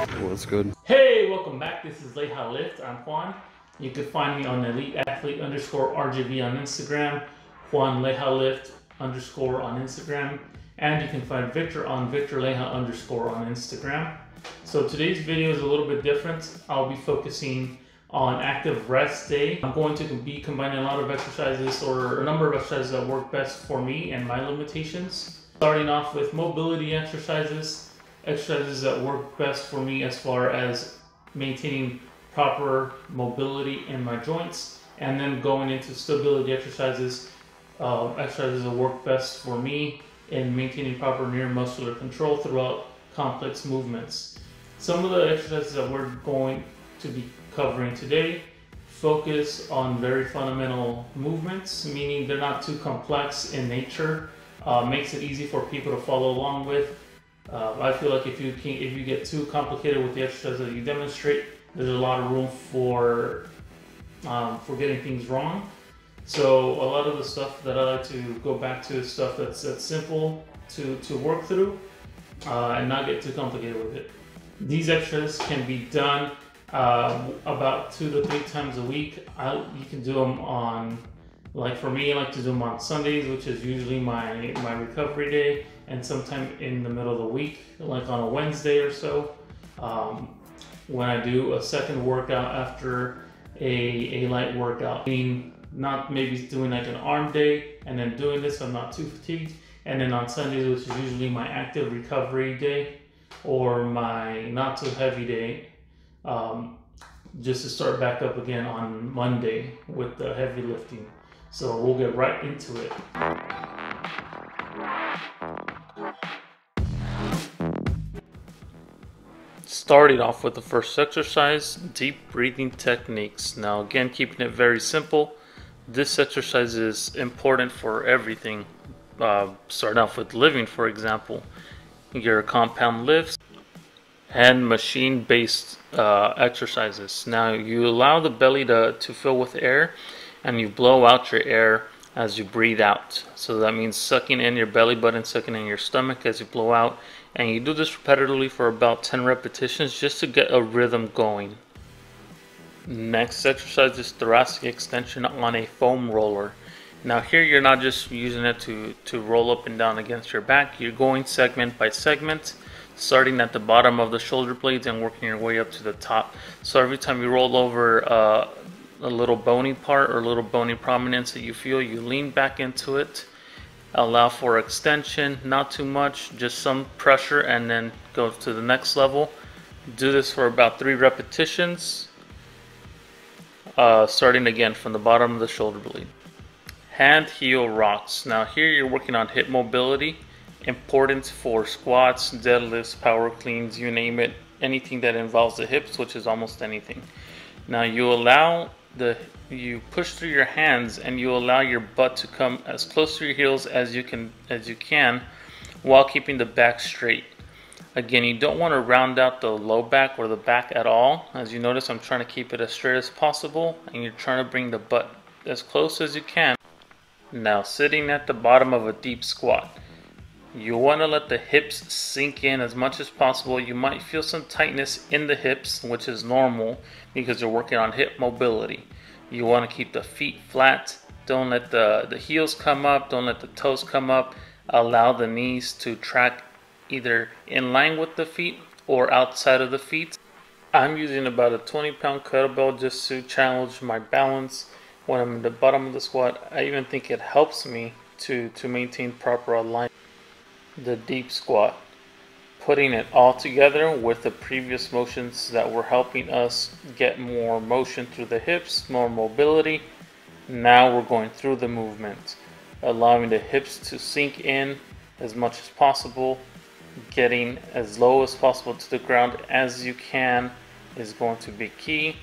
What's good? Hey, welcome back. This is LeijaLift. I'm Juan. You can find me on EliteAthlete_RGV on Instagram, Juan LeijaLift _ on Instagram, and you can find Victor on VictorLeija _ on Instagram. So today's video is a little bit different. I'll be focusing on active rest day. I'm going to be combining a lot of exercises or a number of exercises that work best for me and my limitations. Starting off with mobility exercises that work best for me as far as maintaining proper mobility in my joints, and then going into stability exercises that work best for me in maintaining proper neuromuscular control throughout complex movements. Some of the exercises that we're going to be covering today focus on very fundamental movements, meaning they're not too complex in nature, makes it easy for people to follow along with. I feel like if you get too complicated with the exercise that you demonstrate, there's a lot of room for getting things wrong. So a lot of the stuff that I like to go back to is stuff that's simple to work through and not get too complicated with it. These exercises can be done about 2 to 3 times a week. You can do them on, like for me, I like to do them on Sundays, which is usually my recovery day, and sometime in the middle of the week, like on a Wednesday or so, when I do a second workout after a light workout. Meaning not maybe doing like an arm day and then doing this, so I'm not too fatigued. And then on Sundays, which is usually my active recovery day or my not too heavy day, just to start back up again on Monday with the heavy lifting. So we'll get right into it. Starting off with the first exercise, deep breathing techniques. Now again, keeping it very simple. This exercise is important for everything. Starting off with living, for example, your compound lifts and machine-based exercises. Now you allow the belly to fill with air, and you blow out your air as you breathe out. So that means sucking in your belly button, sucking in your stomach as you blow out. And you do this repetitively for about 10 repetitions just to get a rhythm going. Next exercise is thoracic extension on a foam roller. Now here you're not just using it to roll up and down against your back. You're going segment by segment, starting at the bottom of the shoulder blades and working your way up to the top. So every time you roll over a little bony part or a little bony prominence that you feel, you lean back into it. Allow for extension, not too much, just some pressure, and then go to the next level. Do this for about 3 repetitions, starting again from the bottom of the shoulder blade. Hand heel rocks. Now here you're working on hip mobility, important for squats, deadlifts, power cleans, you name it, anything that involves the hips, which is almost anything. Now you push through your hands and you allow your butt to come as close to your heels as you can while keeping the back straight. Again, you don't want to round out the low back or the back at all. As you notice, I'm trying to keep it as straight as possible, and you're trying to bring the butt as close as you can. Now sitting at the bottom of a deep squat, you want to let the hips sink in as much as possible. You might feel some tightness in the hips, which is normal because you're working on hip mobility. You want to keep the feet flat. Don't let the heels come up. Don't let the toes come up. Allow the knees to track either in line with the feet or outside of the feet. I'm using about a 20-pound kettlebell just to challenge my balance when I'm at the bottom of the squat. I even think it helps me to maintain proper alignment. The deep squat. Putting it all together with the previous motions that were helping us get more motion through the hips, more mobility. Now we're going through the movement, allowing the hips to sink in as much as possible. Getting as low as possible to the ground as you can is going to be key.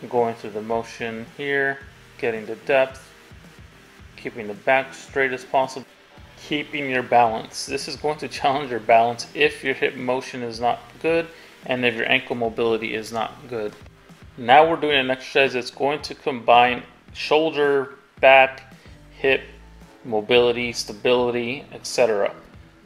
Going through the motion here, getting the depth, keeping the back straight as possible. Keeping your balance. This is going to challenge your balance if your hip motion is not good and if your ankle mobility is not good. Now we're doing an exercise that's going to combine shoulder, back, hip, mobility, stability, etc.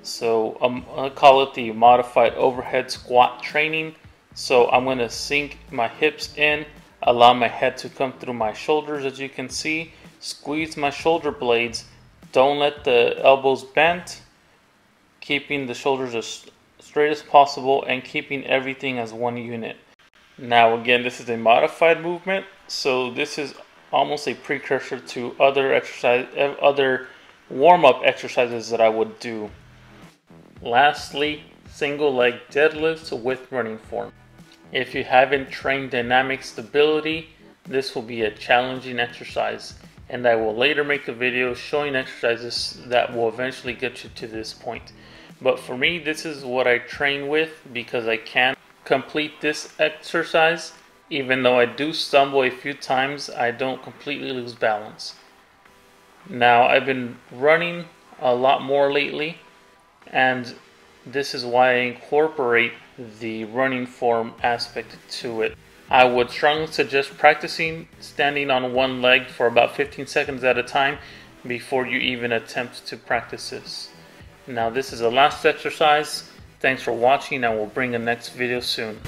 So I call it the modified overhead squat training. So I'm going to sink my hips in, allow my head to come through my shoulders, as you can see. Squeeze my shoulder blades. Don't let the elbows bend. Keeping the shoulders as straight as possible and keeping everything as one unit. Now again, this is a modified movement, so this is almost a precursor to other warm-up exercises that I would do. Lastly, single leg deadlifts with running form. If you haven't trained dynamic stability, this will be a challenging exercise, and I will later make a video showing exercises that will eventually get you to this point. But for me, this is what I train with because I can complete this exercise. Even though I do stumble a few times, I don't completely lose balance. Now, I've been running a lot more lately, and this is why I incorporate the running form aspect to it. I would strongly suggest practicing standing on one leg for about 15 seconds at a time before you even attempt to practice this. Now, this is the last exercise. Thanks for watching, and we'll bring the next video soon.